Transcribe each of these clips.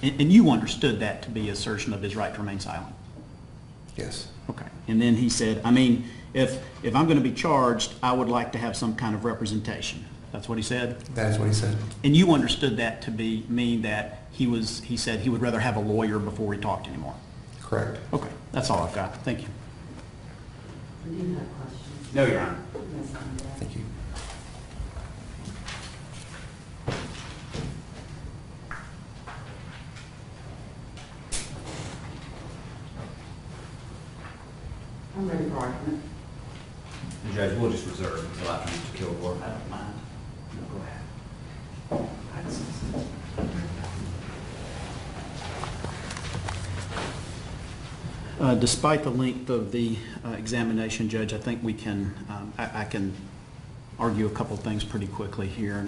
And you understood that to be assertion of his right to remain silent? Yes. Okay. And then he said, I mean, if I'm going to be charged, I would like to have some kind of representation. That's what he said? That is what he said. And you understood that to mean that he said he would rather have a lawyer before he talked anymore? Correct. Okay. That's all I've got. Thank you. Do you have questions? No, Your Honor. Yes, I'm there. Thank you. I'm ready for argument. Judge, we'll just reserve until after Mr. Kilgore. I don't mind. No, go ahead. Despite the length of the examination, Judge, I think we can, I can argue a couple things pretty quickly here.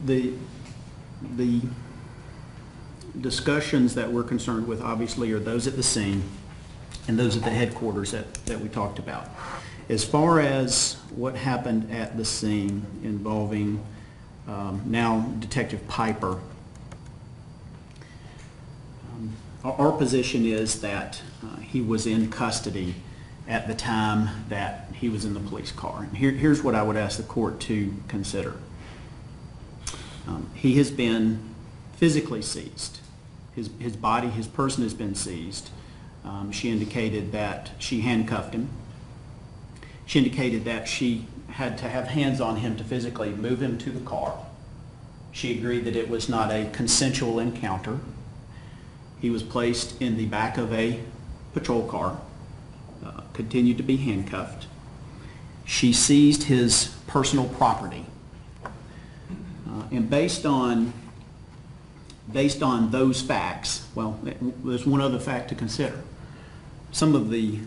The discussions that we're concerned with obviously are those at the scene and those at the headquarters that we talked about. As far as what happened at the scene involving now Detective Piper, our position is that he was in custody at the time that he was in the police car. And here's what I would ask the court to consider. He has been physically seized. His body, his person has been seized. She indicated that she handcuffed him. She indicated that she had to have hands on him to physically move him to the car. She agreed that it was not a consensual encounter. He was placed in the back of a patrol car, continued to be handcuffed. She seized his personal property. And based on those facts, well, there's one other fact to consider. Some of the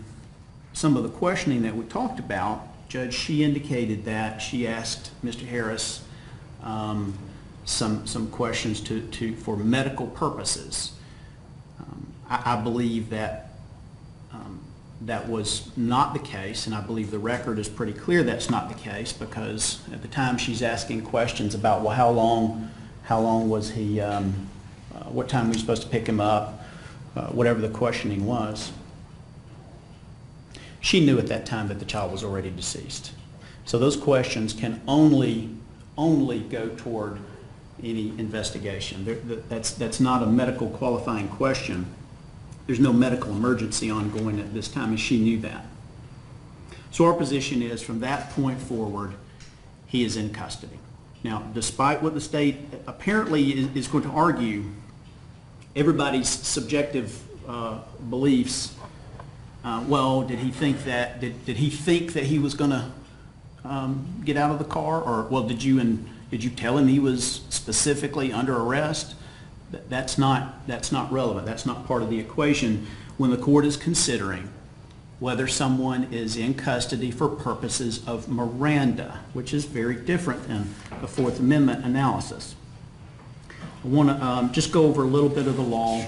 questioning that we talked about, Judge, she indicated that she asked Mr. Harris some questions for medical purposes. I believe that that was not the case, and I believe the record is pretty clear that's not the case, because at the time she's asking questions about, well, how long was he, what time were you supposed to pick him up, whatever the questioning was. She knew at that time that the child was already deceased. So those questions can only go toward any investigation. That's not a medical qualifying question. There's no medical emergency ongoing at this time, and she knew that. So our position is, from that point forward, he is in custody. Now, despite what the state apparently is going to argue, everybody's subjective beliefs, well, did he think that he was going to get out of the car, or well, did you tell him he was specifically under arrest? That's not relevant. That's not part of the equation when the court is considering whether someone is in custody for purposes of Miranda, which is very different than the Fourth Amendment analysis. I want to just go over a little bit of the law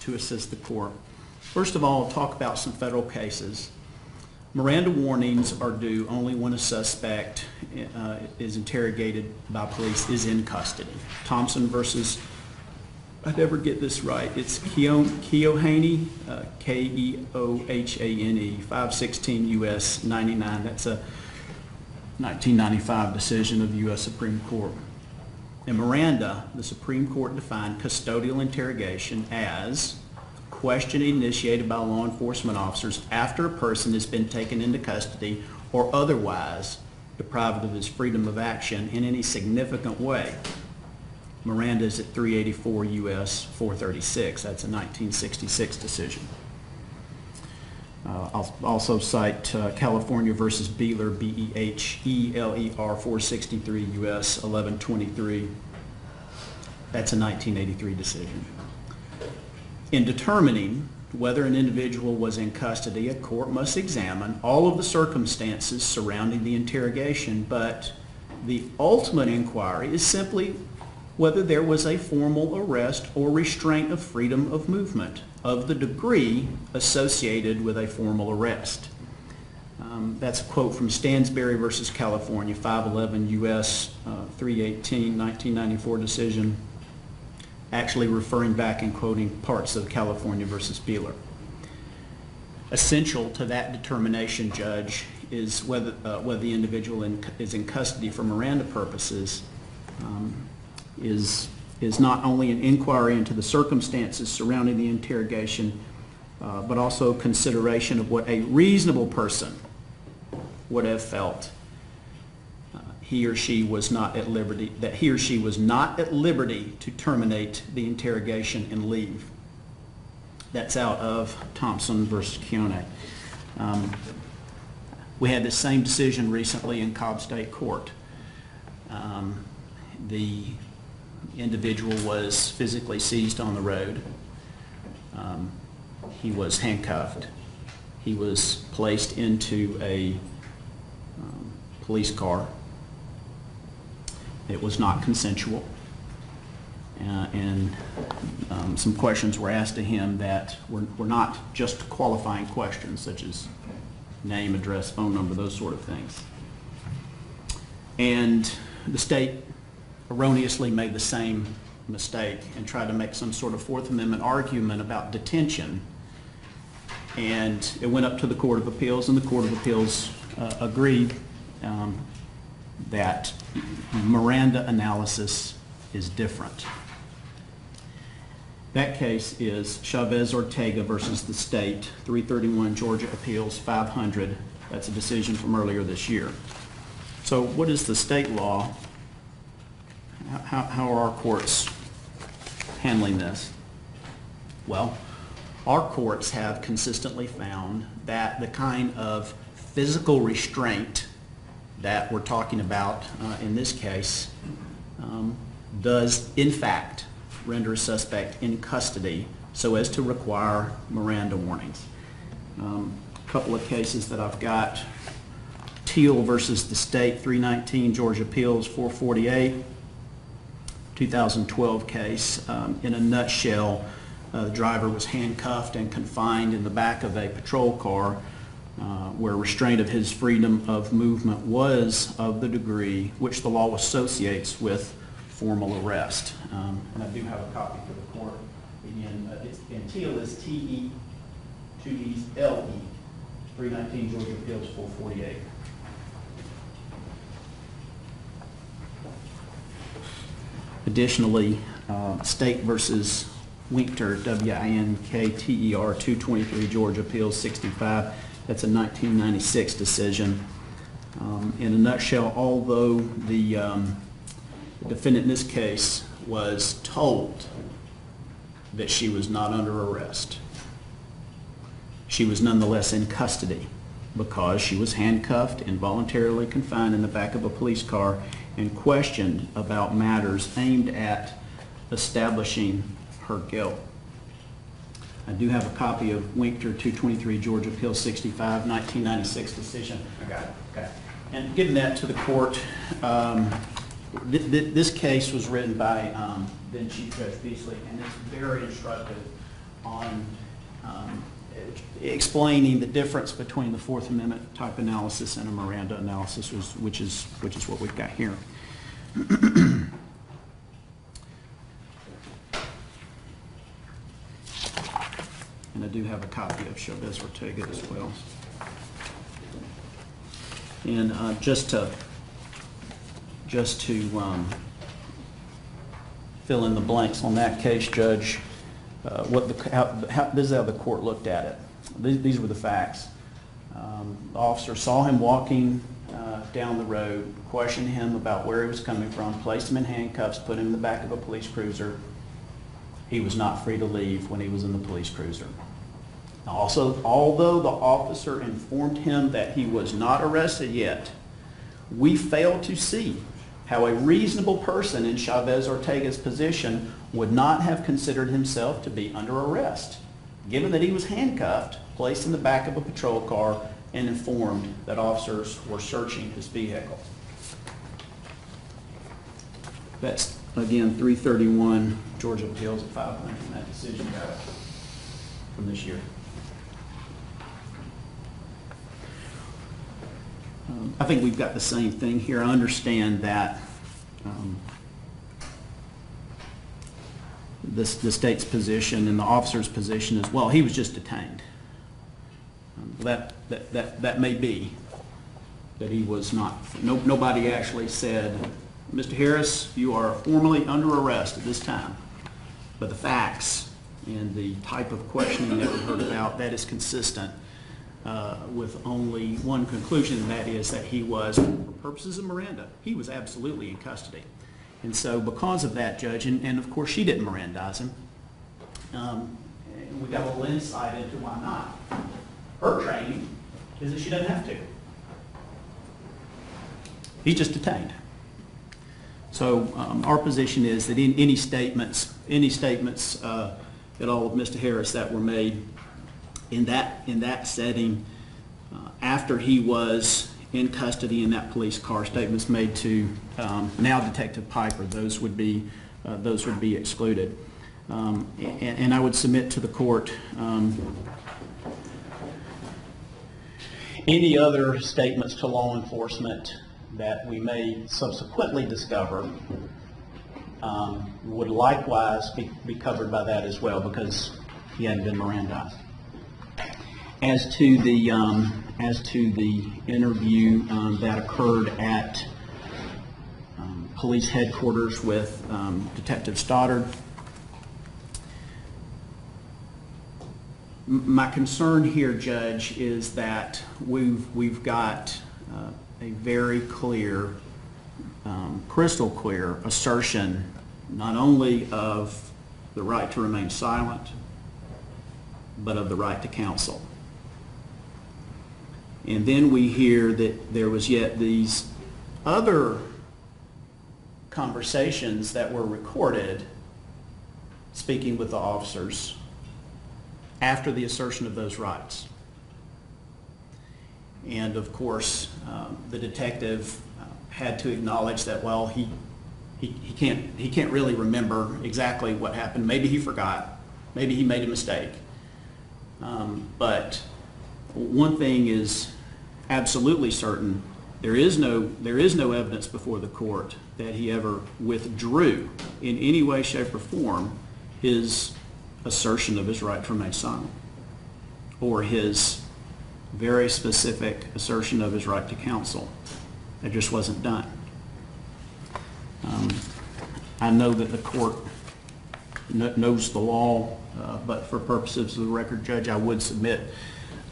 to assist the court. First of all, I'll talk about some federal cases. Miranda warnings are due only when a suspect is interrogated by police, is in custody. Thompson versus, I never get this right, it's Keohane, Keohane, 516 U.S. 99. That's a 1995 decision of the U.S. Supreme Court. In Miranda, the Supreme Court defined custodial interrogation as questioning initiated by law enforcement officers after a person has been taken into custody or otherwise deprived of his freedom of action in any significant way. Miranda is at 384 U.S. 436. That's a 1966 decision. I'll also cite California versus Beeler, B-E-H-E-L-E-R, 463 U.S. 1123. That's a 1983 decision. In determining whether an individual was in custody, a court must examine all of the circumstances surrounding the interrogation, but the ultimate inquiry is simply whether there was a formal arrest or restraint of freedom of movement of the degree associated with a formal arrest. That's a quote from Stansberry versus California, 511 U.S. 318, 1994 decision, actually referring back and quoting parts of California versus Beeler. Essential to that determination, Judge, is whether the individual is in custody for Miranda purposes is not only an inquiry into the circumstances surrounding the interrogation, but also consideration of what a reasonable person would have felt he or she was not at liberty, that he or she was not at liberty to terminate the interrogation and leave. That's out of Thompson versus Keone. We had the same decision recently in Cobb State Court. The individual was physically seized on the road. He was handcuffed. He was placed into a police car. It was not consensual. And some questions were asked to him that were not just qualifying questions, such as name, address, phone number, those sort of things. And the state erroneously made the same mistake and tried to make some sort of Fourth Amendment argument about detention. And it went up to the Court of Appeals, and the Court of Appeals agreed that Miranda analysis is different. That case is Chavez-Ortega versus the state, 331 Georgia Appeals 500. That's a decision from earlier this year. So what is the state law? How are our courts handling this? Well, our courts have consistently found that the kind of physical restraint that we're talking about in this case does, in fact, render a suspect in custody so as to require Miranda warnings. A couple of cases that I've got: Teal versus the state, 319 Georgia Appeals 448, 2012 case. In a nutshell, the driver was handcuffed and confined in the back of a patrol car where restraint of his freedom of movement was of the degree which the law associates with formal arrest. And I do have a copy for the court. Again, and Teal is T-E, 2 E's, L-E, 319 Georgia Appeals 448. Additionally, State versus Winkter, W-I-N-K-T-E-R, 223 Georgia Appeals 65. That's a 1996 decision. In a nutshell, although the defendant in this case was told that she was not under arrest, she was nonetheless in custody because she was handcuffed, involuntarily confined in the back of a police car, and questioned about matters aimed at establishing her guilt. I do have a copy of Winkter 223 Georgia Appeal 65, 1996 decision. I got it. Okay. And giving that to the court, this case was written by then Chief Judge Beasley, and it's very instructive on explaining the difference between the Fourth Amendment type analysis and a Miranda analysis, which is what we've got here. And I do have a copy of Chavez-Ortega as well. And just to fill in the blanks on that case, Judge, this is how the court looked at it. These were the facts. The officer saw him walking down the road, questioned him about where he was coming from, placed him in handcuffs, put him in the back of a police cruiser. He was not free to leave when he was in the police cruiser. Also, although the officer informed him that he was not arrested yet, we fail to see how a reasonable person in Chavez-Ortega's position would not have considered himself to be under arrest, given that he was handcuffed, placed in the back of a patrol car, and informed that officers were searching his vehicle. That's, again, 331 Georgia Appeals at 500 from that decision from this year. I think we've got the same thing here. I understand that the state's position and the officer's position is, well, he was just detained. That may be that he was not. Nobody actually said, Mr. Harris, you are formally under arrest at this time. But the facts and the type of questioning that we heard about, that is consistent with only one conclusion, and that is that he was, for purposes of Miranda, he was absolutely in custody. And so because of that, Judge, and of course she didn't Mirandize him, and we got a little insight into why not. Her training is that she doesn't have to. He's just detained. So our position is that in any statements at all of Mr. Harris that were made in that setting after he was in custody in that police car, statements made to now Detective Piper, those would be excluded. And I would submit to the court any other statements to law enforcement that we may subsequently discover would likewise be covered by that as well, because he hadn't been Mirandized. As to the interview that occurred at police headquarters with Detective Stoddard, my concern here, Judge, is that we've got a very clear, crystal clear assertion not only of the right to remain silent, but of the right to counsel. And then we hear that there was yet these other conversations that were recorded speaking with the officers after the assertion of those rights. And of course, the detective had to acknowledge that, well, he can't really remember exactly what happened. Maybe he forgot. Maybe he made a mistake. But one thing is absolutely certain: there is no evidence before the court that he ever withdrew in any way, shape, or form his assertion of his right to remain silent, or his very specific assertion of his right to counsel. It just wasn't done. I know that the court knows the law, but for purposes of the record, Judge, I would submit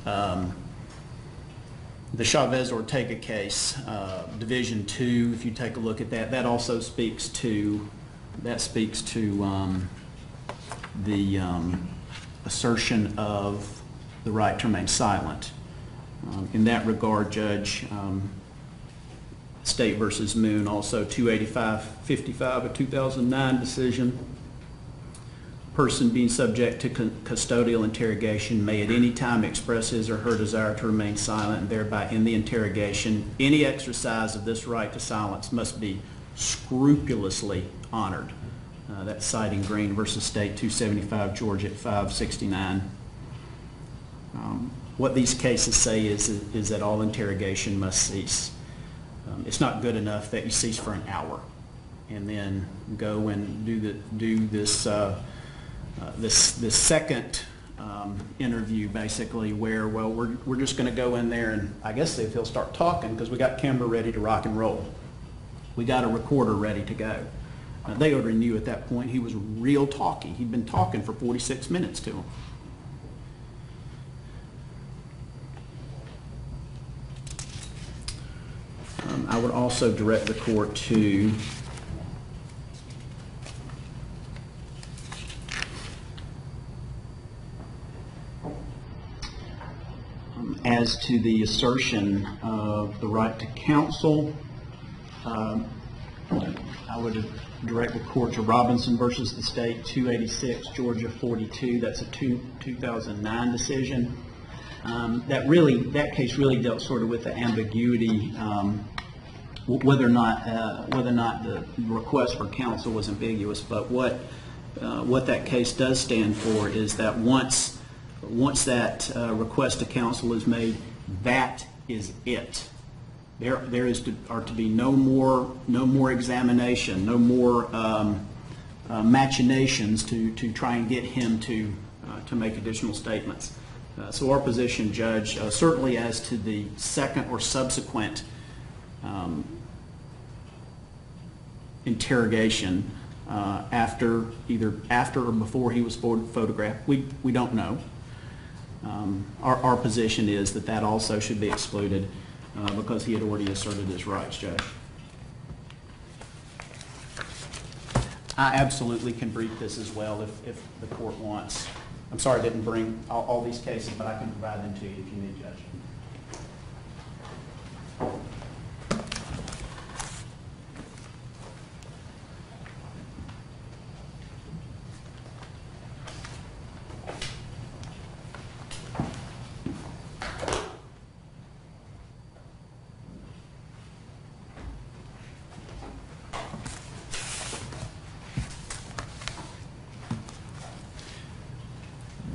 the Chavez-Ortega case, Division 2, if you take a look at that, that also speaks to the assertion of the right to remain silent. In that regard, Judge, State versus Moon, also 285-55, a 2009 decision. Person being subject to custodial interrogation may at any time express his or her desire to remain silent, and thereby in the interrogation, any exercise of this right to silence must be scrupulously honored. That's citing Green versus State 275, Georgia at 569. What these cases say is that all interrogation must cease. It's not good enough that you cease for an hour and then go and do this this second interview, basically, where, well, we're just going to go in there and I guess if he'll start talking because we got camera ready to rock and roll. We got a recorder ready to go. They already knew at that point he was real talky. He'd been talking for 46 minutes to them. I would also direct the court to as to the assertion of the right to counsel. I would direct the court to Robinson versus the State 286, Georgia 42. That's a 2009 decision. That case really dealt sort of with the ambiguity, whether or not the request for counsel was ambiguous. But what that case does stand for is that once that request to counsel is made, that is it. There are to be no more examination, no more machinations to try and get him to make additional statements. So our position, Judge, certainly as to the second or subsequent interrogation either after or before he was photographed, we don't know. Our position is that also should be excluded because he had already asserted his rights, Judge. I absolutely can brief this as well if the court wants. I'm sorry I didn't bring all these cases, but I can provide them to you if you need, Judge.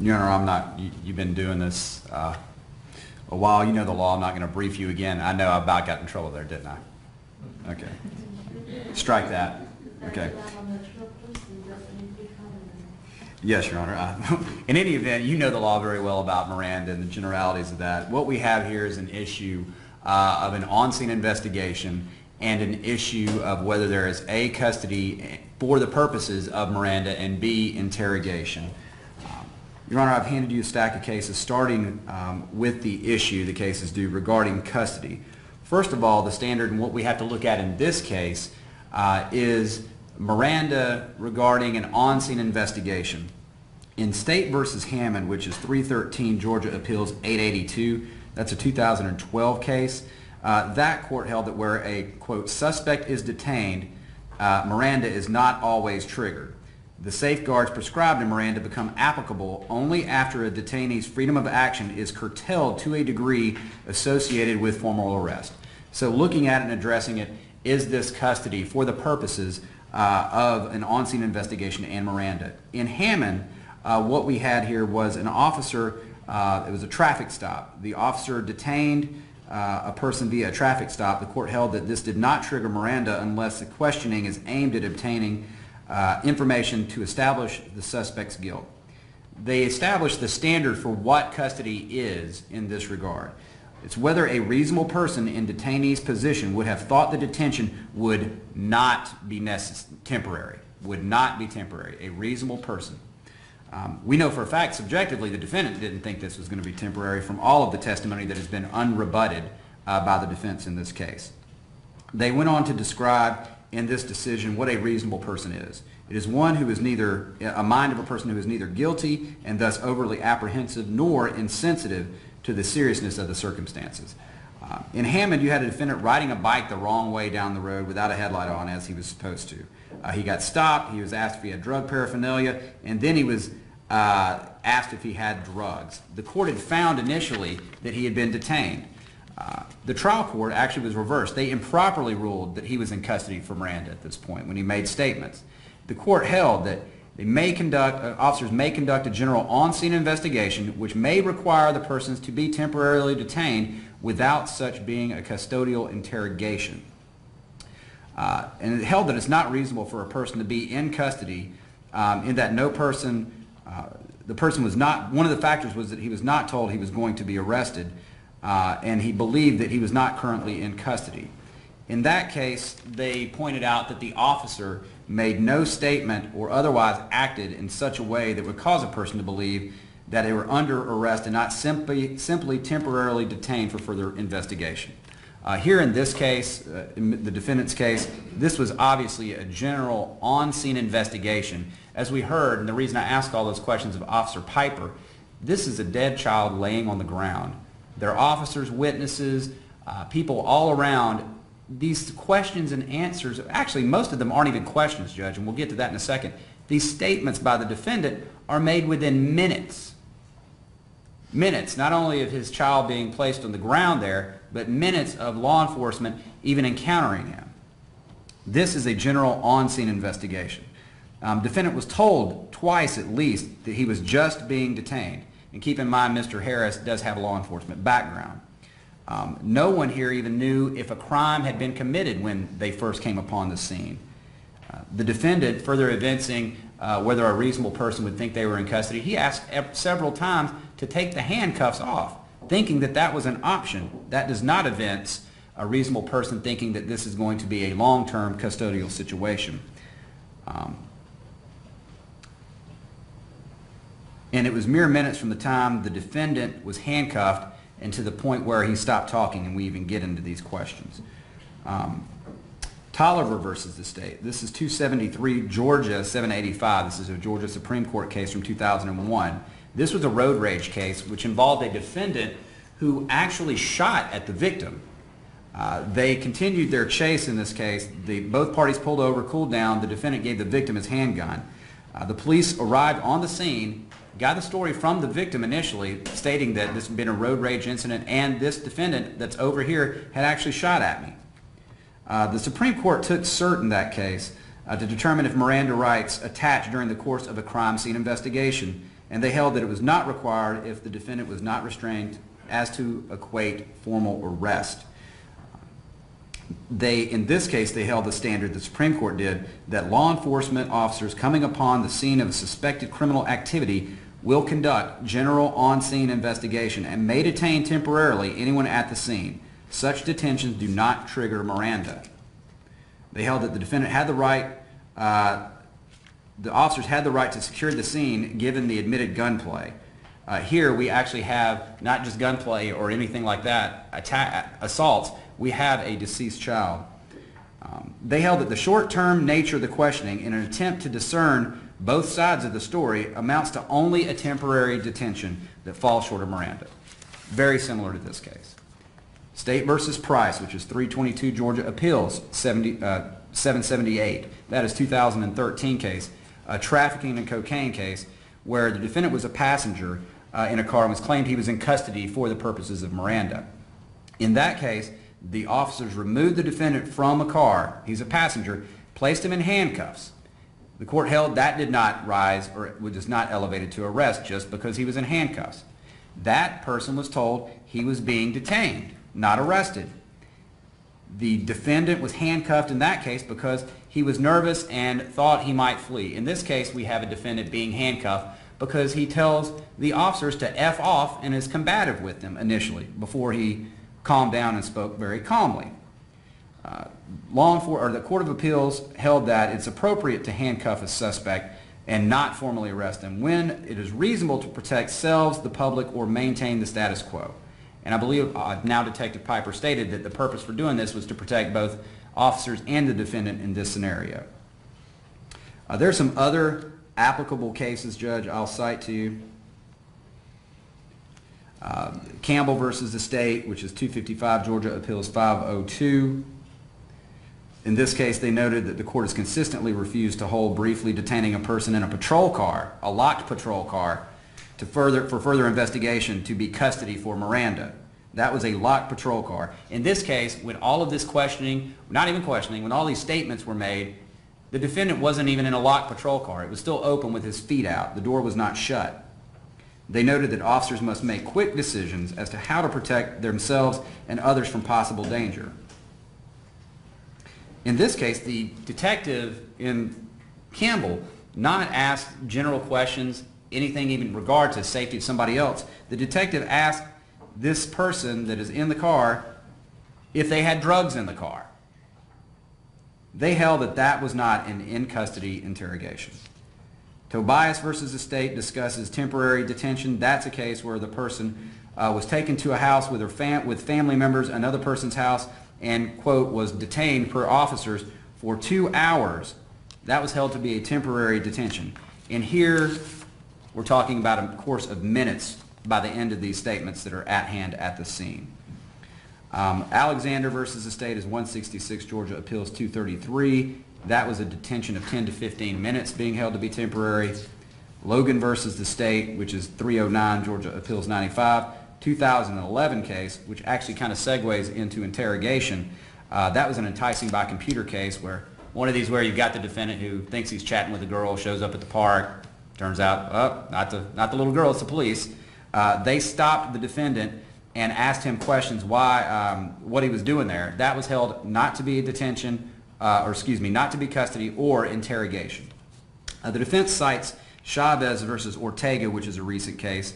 Your Honor, you've been doing this a while. You know the law. I'm not going to brief you again. I know I about got in trouble there, didn't I? Okay. Strike that. Okay. Yes, Your Honor. In any event, you know the law very well about Miranda and the generalities of that. What we have here is an issue of an on-scene investigation and an issue of whether there is A, custody for the purposes of Miranda, and B, interrogation. Your Honor, I've handed you a stack of cases starting with the issue the case is due regarding custody. First of all, the standard and what we have to look at in this case is Miranda regarding an on-scene investigation. In State v. Hammond, which is 313 Georgia Appeals 882, that's a 2012 case, that court held that where a, quote, suspect is detained, Miranda is not always triggered. The safeguards prescribed in Miranda become applicable only after a detainee's freedom of action is curtailed to a degree associated with formal arrest. So looking at it and addressing it, is this custody for the purposes of an on-scene investigation and Miranda? In Hammond, what we had here was an officer, it was a traffic stop. The officer detained a person via a traffic stop. The court held that this did not trigger Miranda unless the questioning is aimed at obtaining information to establish the suspect's guilt. They established the standard for what custody is in this regard. It's whether a reasonable person in detainee's position would have thought the detention would not be temporary. Would not be temporary. A reasonable person. We know for a fact, subjectively, the defendant didn't think this was going to be temporary from all of the testimony that has been unrebutted by the defense in this case. They went on to describe in this decision what a reasonable person is. It is one who is neither, a mind of a person who is neither guilty and thus overly apprehensive nor insensitive to the seriousness of the circumstances. In Hammond, you had a defendant riding a bike the wrong way down the road without a headlight on as he was supposed to. He got stopped, he was asked if he had drug paraphernalia, and then he was asked if he had drugs. The court had found initially that he had been detained. The trial court actually was reversed. They improperly ruled that he was in custody for Miranda at this point when he made statements. The court held that officers may conduct a general on-scene investigation which may require the persons to be temporarily detained without such being a custodial interrogation. And it held that it's not reasonable for a person to be in custody in that no person, the person was not, one of the factors was that he was not told he was going to be arrested, and he believed that he was not currently in custody. In that case, they pointed out that the officer made no statement or otherwise acted in such a way that would cause a person to believe that they were under arrest and not simply temporarily detained for further investigation. Here in this case, in the defendant's case, this was obviously a general on-scene investigation. As we heard, and the reason I asked all those questions of Officer Piper, this is a dead child laying on the ground. There are officers, witnesses, people all around. These questions and answers, actually most of them aren't even questions, Judge, and we'll get to that in a second. These statements by the defendant are made within minutes. Minutes, not only of his child being placed on the ground there, but minutes of law enforcement even encountering him. This is a general on-scene investigation. Defendant was told twice at least that he was just being detained. And keep in mind, Mr. Harris does have a law enforcement background. No one here even knew if a crime had been committed when they first came upon the scene. The defendant, further evincing whether a reasonable person would think they were in custody, he asked several times to take the handcuffs off, thinking that that was an option. That does not evince a reasonable person thinking that this is going to be a long-term custodial situation. And it was mere minutes from the time the defendant was handcuffed and to the point where he stopped talking, and we even get into these questions. Tolliver versus the state. This is 273 Georgia 785. This is a Georgia Supreme Court case from 2001. This was a road rage case which involved a defendant who actually shot at the victim. They continued their chase in this case. Both parties pulled over, cooled down. The defendant gave the victim his handgun. The police arrived on the scene, got the story from the victim initially, stating that this had been a road rage incident and this defendant that's over here had actually shot at me. The Supreme Court took cert in that case to determine if Miranda rights attached during the course of a crime scene investigation, and they held that it was not required if the defendant was not restrained as to equate formal arrest. In this case, they held the standard, the Supreme Court did, that law enforcement officers coming upon the scene of suspected criminal activity will conduct general on-scene investigation and may detain temporarily anyone at the scene. Such detentions do not trigger Miranda. They held that the defendant had the right, the officers had the right to secure the scene given the admitted gunplay. Here we actually have not just gunplay or anything like that, assaults. We have a deceased child. They held that the short-term nature of the questioning in an attempt to discern both sides of the story amounts to only a temporary detention that falls short of Miranda. Very similar to this case. State versus Price, which is 322 Georgia Appeals 778. That is 2013 case, a trafficking and cocaine case where the defendant was a passenger in a car and was claimed he was in custody for the purposes of Miranda. In that case, the officers removed the defendant from a car, he's a passenger, placed him in handcuffs. The court held that did not rise or was not elevated to arrest just because he was in handcuffs. That person was told he was being detained, not arrested. The defendant was handcuffed in that case because he was nervous and thought he might flee. In this case, we have a defendant being handcuffed because he tells the officers to F off and is combative with them initially before he calmed down and spoke very calmly. The Court of Appeals held that it's appropriate to handcuff a suspect and not formally arrest them when it is reasonable to protect selves, the public, or maintain the status quo. And I believe now Detective Piper stated that the purpose for doing this was to protect both officers and the defendant in this scenario. There are some other applicable cases, Judge, I'll cite to you. Campbell versus the state, which is 255 Georgia Appeals 502. In this case, they noted that the court has consistently refused to hold briefly detaining a person in a patrol car, a locked patrol car, for further investigation to be custody for Miranda. That was a locked patrol car. In this case, when all of this questioning, not even questioning, when all these statements were made, the defendant wasn't even in a locked patrol car. It was still open with his feet out. The door was not shut. They noted that officers must make quick decisions as to how to protect themselves and others from possible danger. In this case, the detective in Campbell not asked general questions, anything even in regard to safety of somebody else. The detective asked this person that is in the car if they had drugs in the car. They held that that was not an in-custody interrogation. Tobias versus the state discusses temporary detention. That's a case where the person was taken to a house with family members, another person's house, and, quote, was detained per officers for 2 hours. That was held to be a temporary detention. And here we're talking about a course of minutes by the end of these statements that are at hand at the scene. Alexander versus the state is 166 Georgia Appeals 233. That was a detention of 10 to 15 minutes being held to be temporary. Logan versus the state, which is 309 Georgia Appeals 95, 2011 case, which actually kind of segues into interrogation. That was an enticing by computer case where one of these where you've got the defendant who thinks he's chatting with a girl, shows up at the park, turns out, oh, not the little girl, it's the police. They stopped the defendant and asked him questions why, what he was doing there, that was held not to be detention, not to be custody or interrogation. The defense cites Chavez versus Ortega, which is a recent case.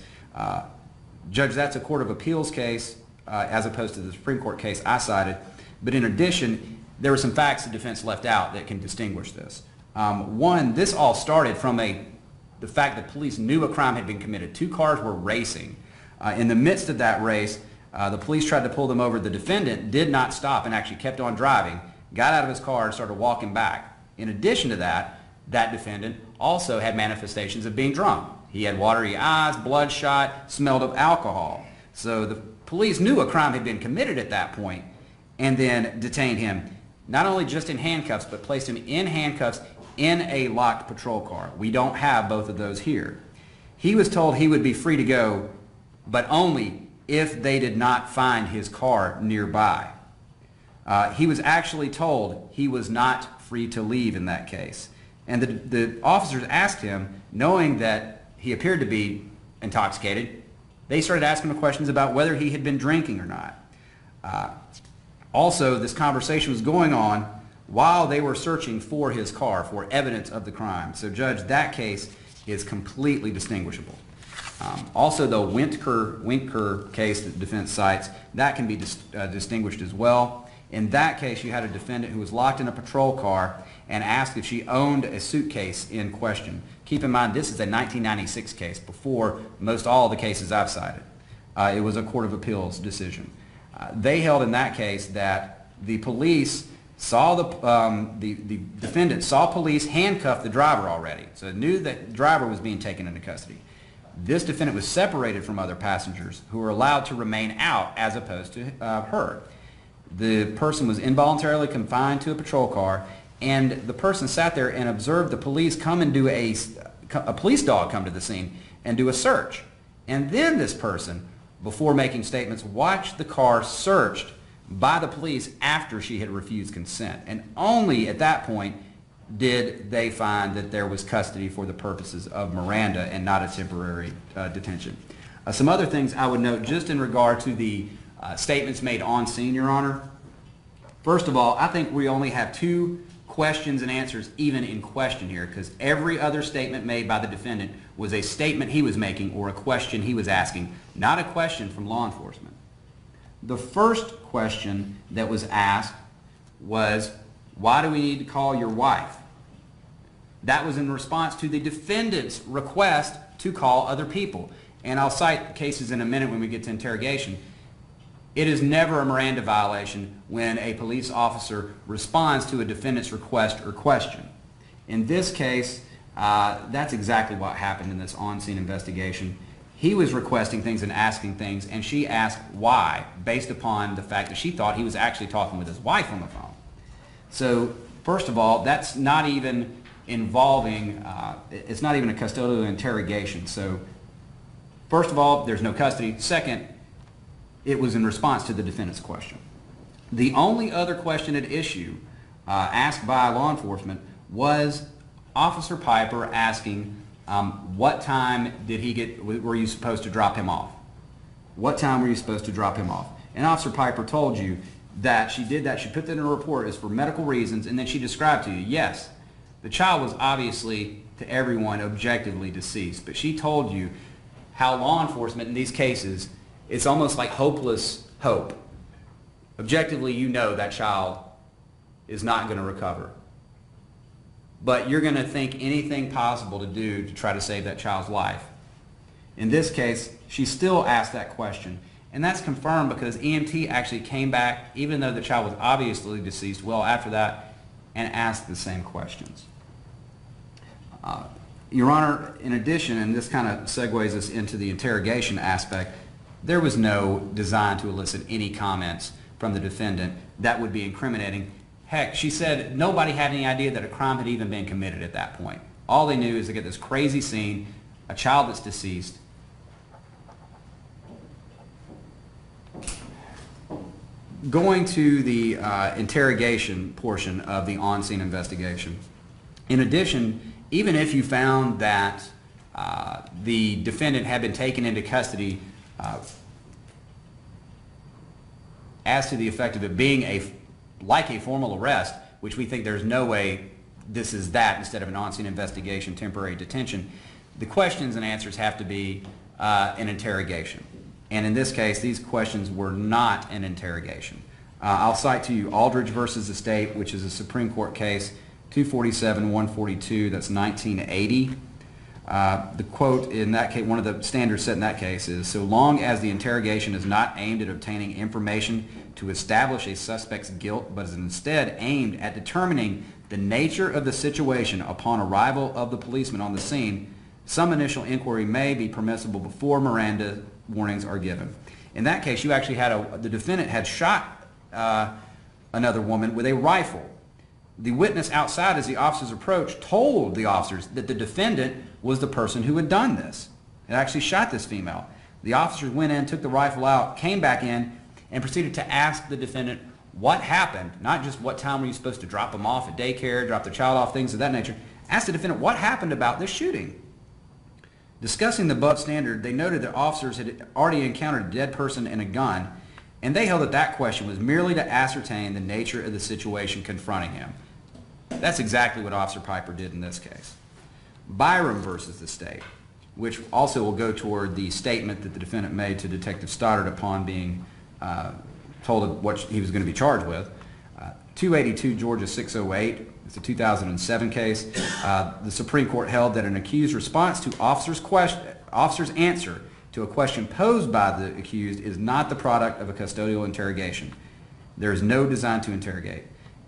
Judge, that's a Court of Appeals case as opposed to the Supreme Court case I cited. But in addition, there were some facts the defense left out that can distinguish this. One, this all started from the fact that police knew a crime had been committed. Two cars were racing. In the midst of that race, the police tried to pull them over. The defendant did not stop and actually kept on driving, got out of his car and started walking back. In addition to that, that defendant also had manifestations of being drunk. He had watery eyes, bloodshot, smelled of alcohol. So the police knew a crime had been committed at that point and then detained him, not only just in handcuffs, but placed him in handcuffs in a locked patrol car. We don't have both of those here. He was told he would be free to go, but only if they did not find his car nearby. He was actually told he was not free to leave in that case. And the officers asked him, knowing that he appeared to be intoxicated, they started asking him questions about whether he had been drinking or not. Also, this conversation was going on while they were searching for his car for evidence of the crime. So, Judge, that case is completely distinguishable. Also, the Winker case that the defense cites, that can be distinguished as well. In that case, you had a defendant who was locked in a patrol car and asked if she owned a suitcase in question. Keep in mind, this is a 1996 case, before most all the cases I've cited. It was a Court of Appeals decision. They held in that case that the police saw the defendant saw police handcuff the driver already, so it knew that the driver was being taken into custody. This defendant was separated from other passengers who were allowed to remain out as opposed to her. The person was involuntarily confined to a patrol car, and the person sat there and observed the police come and do a police dog come to the scene and do a search. And then this person, before making statements, watched the car searched by the police after she had refused consent. And only at that point did they find that there was custody for the purposes of Miranda and not a temporary detention. Some other things I would note just in regard to the statements made on scene, Your Honor. First of all, I think we only have two questions and answers even in question here, because every other statement made by the defendant was a statement he was making or a question he was asking, not a question from law enforcement. The first question that was asked was, why do we need to call your wife? That was in response to the defendant's request to call other people. And I'll cite cases in a minute when we get to interrogation. It is never a Miranda violation when a police officer responds to a defendant's request or question. In this case, that's exactly what happened in this on-scene investigation. He was requesting things and asking things, and she asked why, based upon the fact that she thought he was actually talking with his wife on the phone. So, first of all, that's not even involving, it's not even a custodial interrogation. So, first of all, there's no custody. Second, it was in response to the defendant's question. The only other question at issue asked by law enforcement was Officer Piper asking, what time were you supposed to drop him off? What time were you supposed to drop him off? And Officer Piper told you that she did that, she put that in a report as for medical reasons, and then she described to you, yes, the child was obviously, to everyone, objectively deceased, but she told you how law enforcement in these cases, it's almost like hopeless hope. Objectively, you know that child is not going to recover. But you're going to think anything possible to do to try to save that child's life. In this case, she still asked that question. And that's confirmed because EMT actually came back, even though the child was obviously deceased, well after that, and asked the same questions. Your Honor, in addition, and this kind of segues us into the interrogation aspect, there was no design to elicit any comments from the defendant that would be incriminating. Heck, she said nobody had any idea that a crime had even been committed at that point. All they knew is they get this crazy scene, a child that's deceased. Going to the interrogation portion of the on-scene investigation. In addition, even if you found that the defendant had been taken into custody as to the effect of it being like a formal arrest, which we think there's no way this is that instead of an on-scene investigation, temporary detention, the questions and answers have to be an interrogation. And in this case, these questions were not an interrogation. I'll cite to you Aldridge versus the State, which is a Supreme Court case, 247-142, that's 1980. The quote in that case, one of the standards set in that case is, so long as the interrogation is not aimed at obtaining information to establish a suspect's guilt, but is instead aimed at determining the nature of the situation upon arrival of the policeman on the scene, some initial inquiry may be permissible before Miranda warnings are given. In that case, you actually had the defendant had shot another woman with a rifle. The witness outside, as the officers approached, told the officers that the defendant was the person who had done this. Had actually shot this female. The officers went in, took the rifle out, came back in, and proceeded to ask the defendant what happened, not just what time were you supposed to drop them off at daycare, drop the child off, things of that nature. Asked the defendant what happened about this shooting. Discussing the above standard, they noted that officers had already encountered a dead person and a gun, and they held that that question was merely to ascertain the nature of the situation confronting him. That's exactly what Officer Piper did in this case. Byram versus the State, which also will go toward the statement that the defendant made to Detective Stoddard upon being told of what he was going to be charged with. 282 Georgia 608, it's a 2007 case. The Supreme Court held that an accused response to officer's answer to a question posed by the accused is not the product of a custodial interrogation. There is no design to interrogate.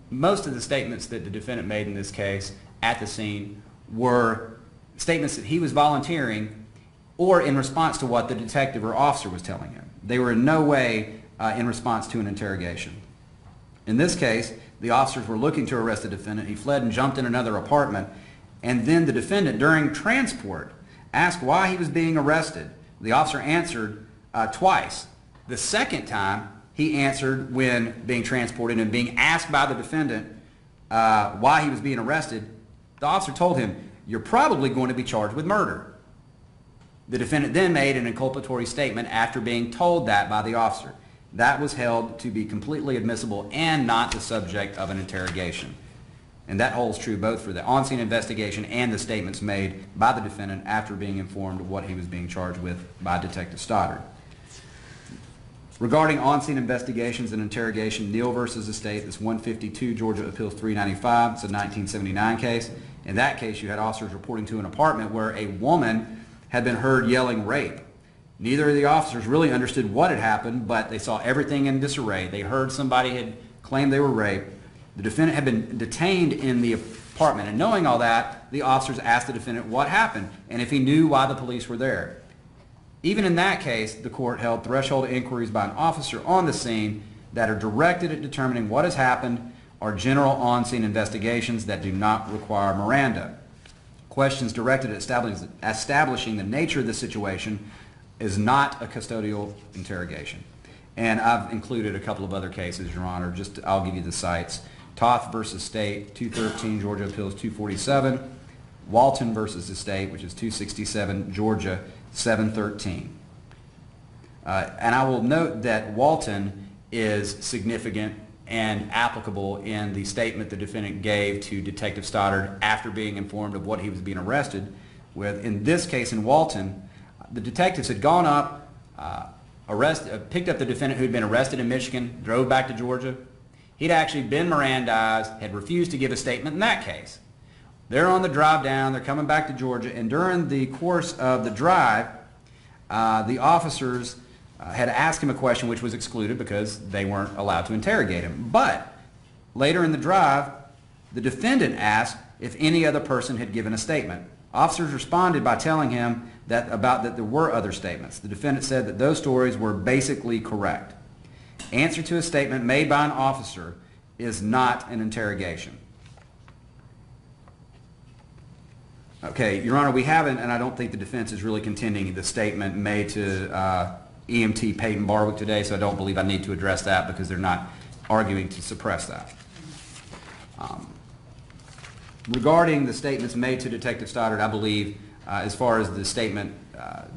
Most of the statements that the defendant made in this case at the scene were statements that he was volunteering or in response to what the detective or officer was telling him. They were in no way in response to an interrogation. In this case, the officers were looking to arrest the defendant. He fled and jumped in another apartment, and then the defendant, during transport, asked why he was being arrested. The officer answered twice. The second time, he answered when being transported and being asked by the defendant why he was being arrested. The officer told him, "You're probably going to be charged with murder." The defendant then made an inculpatory statement after being told that by the officer. That was held to be completely admissible and not the subject of an interrogation. And that holds true both for the on-scene investigation and the statements made by the defendant after being informed of what he was being charged with by Detective Stoddard. Regarding on-scene investigations and interrogation, Neal versus the State, this 152 Georgia Appeals 395, it's a 1979 case. In that case, you had officers reporting to an apartment where a woman had been heard yelling rape. Neither of the officers really understood what had happened, but they saw everything in disarray. They heard somebody had claimed they were raped. The defendant had been detained in the apartment, and knowing all that, the officers asked the defendant what happened and if he knew why the police were there. Even in that case, the court held threshold inquiries by an officer on the scene that are directed at determining what has happened are general on-scene investigations that do not require Miranda. Questions directed at establishing the nature of the situation is not a custodial interrogation. And I've included a couple of other cases, Your Honor. I'll give you the cites. Toth versus State, 213 Georgia Appeals 247. Walton versus the State, which is 267 Georgia 713. And I will note that Walton is significant and applicable in the statement the defendant gave to Detective Stoddard after being informed of what he was being arrested with. In this case, in Walton, the detectives had gone up, picked up the defendant who had been arrested in Michigan, drove back to Georgia. He'd actually been Mirandized, had refused to give a statement in that case. They're on the drive down, they're coming back to Georgia, and during the course of the drive, the officers had asked him a question which was excluded because they weren't allowed to interrogate him. But later in the drive, the defendant asked if any other person had given a statement. Officers responded by telling him that there were other statements. The defendant said that those stories were basically correct. Answer to a statement made by an officer is not an interrogation. Okay, Your Honor, we haven't, and I don't think the defense is really contending the statement made to EMT Peyton Barwick today, so I don't believe I need to address that because they're not arguing to suppress that. Regarding the statements made to Detective Stoddard, I believe, as far as the statement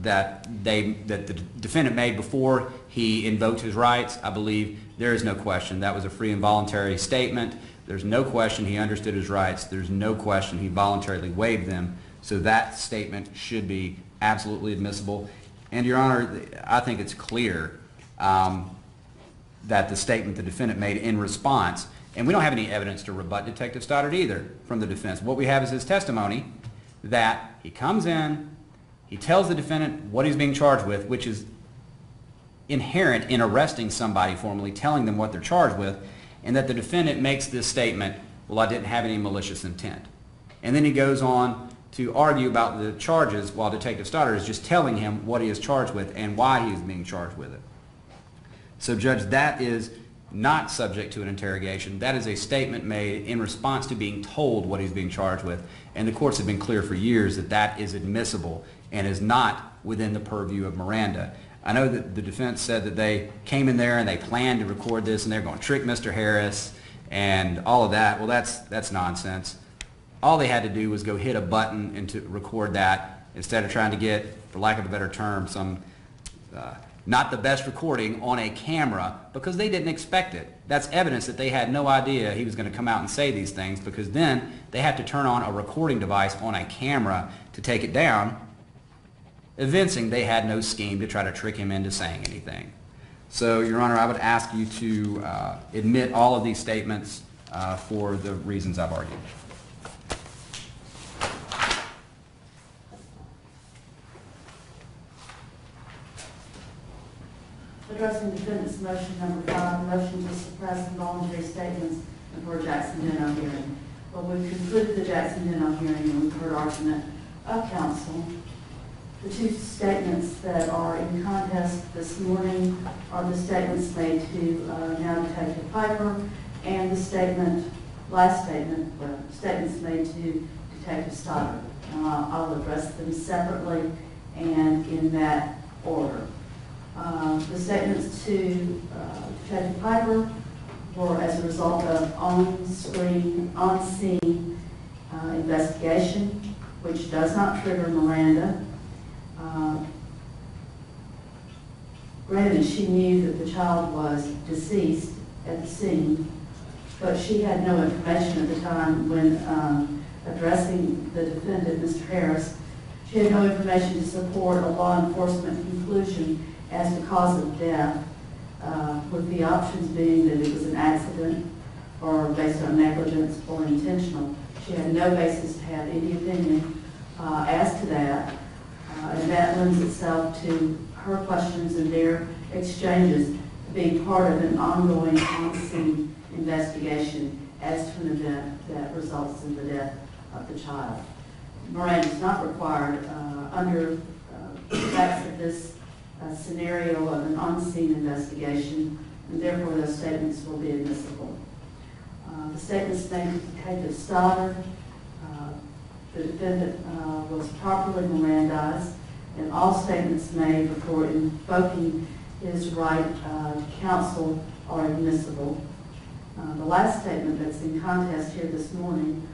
that the defendant made before he invoked his rights, I believe there is no question. That was a free and voluntary statement. There's no question he understood his rights. There's no question he voluntarily waived them. So that statement should be absolutely admissible. And, Your Honor, I think it's clear that the statement the defendant made in response, and we don't have any evidence to rebut Detective Stoddard either from the defense. What we have is his testimony that he comes in, he tells the defendant what he's being charged with, which is inherent in arresting somebody formally, telling them what they're charged with, and that the defendant makes this statement, well, I didn't have any malicious intent. And then he goes on to argue about the charges while Detective Stoddard is just telling him what he is charged with and why he is being charged with it. So, Judge, that is not subject to an interrogation. That is a statement made in response to being told what he's being charged with. And the courts have been clear for years that that is admissible and is not within the purview of Miranda. I know that the defense said that they came in there and they planned to record this and they're going to trick Mr. Harris and all of that. Well, that's nonsense. All they had to do was go hit a button and to record that instead of trying to get, for lack of a better term, some not the best recording on a camera, because they didn't expect it. That's evidence that they had no idea he was going to come out and say these things, because then they had to turn on a recording device on a camera to take it down, evincing they had no scheme to try to trick him into saying anything. So, Your Honor, I would ask you to admit all of these statements for the reasons I've argued. Addressing defendant's motion number 5, motion to suppress involuntary statements before Jackson-Deno hearing. Well, we've concluded the Jackson-Deno hearing and we've heard argument of counsel. The two statements that are in contest this morning are the statements made to now Detective Piper and the statements made to Detective Stoddard. I'll address them separately and in that order. The statements to Detective Piper were as a result of on-scene investigation, which does not trigger Miranda. Granted, she knew that the child was deceased at the scene, but she had no information at the time when addressing the defendant, Mr. Harris. She had no information to support a law enforcement conclusion as the cause of death, with the options being that it was an accident or based on negligence or intentional. She had no basis to have any opinion as to that, and that lends itself to her questions and their exchanges being part of an ongoing on-scene investigation as to an event that results in the death of the child. Miranda is not required under the facts of this scenario of an on-scene investigation, and therefore those statements will be admissible. The statements made to Detective Stoddard, the defendant was properly Mirandized, and all statements made before invoking his right to counsel are admissible. The last statement that's in contest here this morning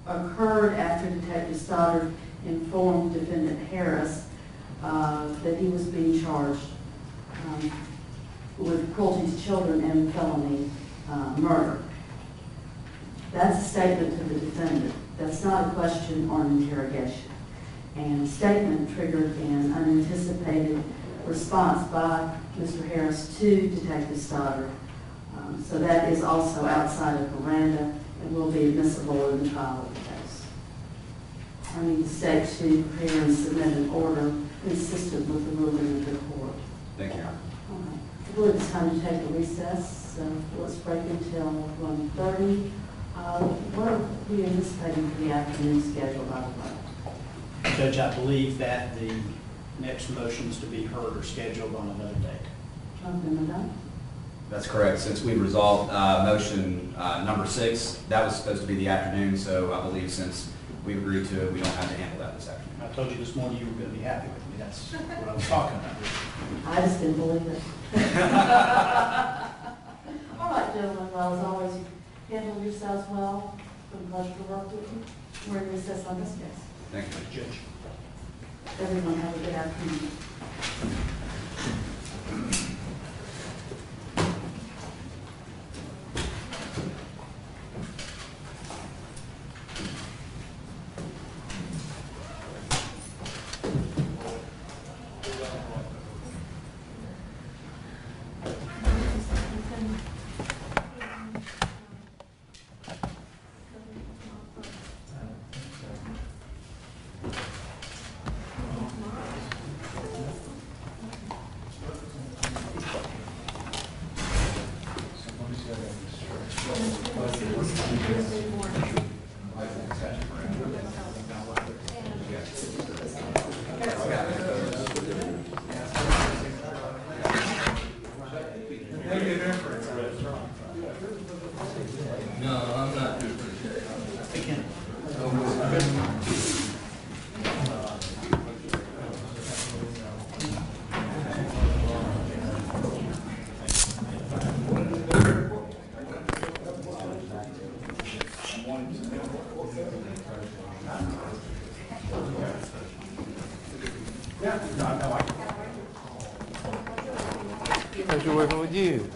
occurred after Detective Stoddard informed Defendant Harris that he was being charged with cruelty to children and felony murder. That's a statement to the defendant. That's not a question or an interrogation. And the statement triggered an unanticipated response by Mr. Harris to Detective Stoddard. So that is also outside of Miranda and will be admissible in the trial of the case. I need the state to prepare and submit an order consistent with the ruling of the court. Thank you, Your Honor. All right. I believe it's time to take a recess. So let's break until 1:30. What are we anticipating for the afternoon schedule, by the way? Judge, I believe that the next motions to be heard are scheduled on another date. Okay, madam? That's correct. Since we resolved motion number 6, that was supposed to be the afternoon, so I believe since we agreed to it, we don't have to handle that this afternoon. I told you this morning you were going to be happy with me. That's what I was talking about. I just didn't believe it. All right, gentlemen, well, as always, you handle yourselves well. It's been a pleasure to work with you. We're in recess on this case. Thank you. Everyone have a good afternoon. Pleasure working with you.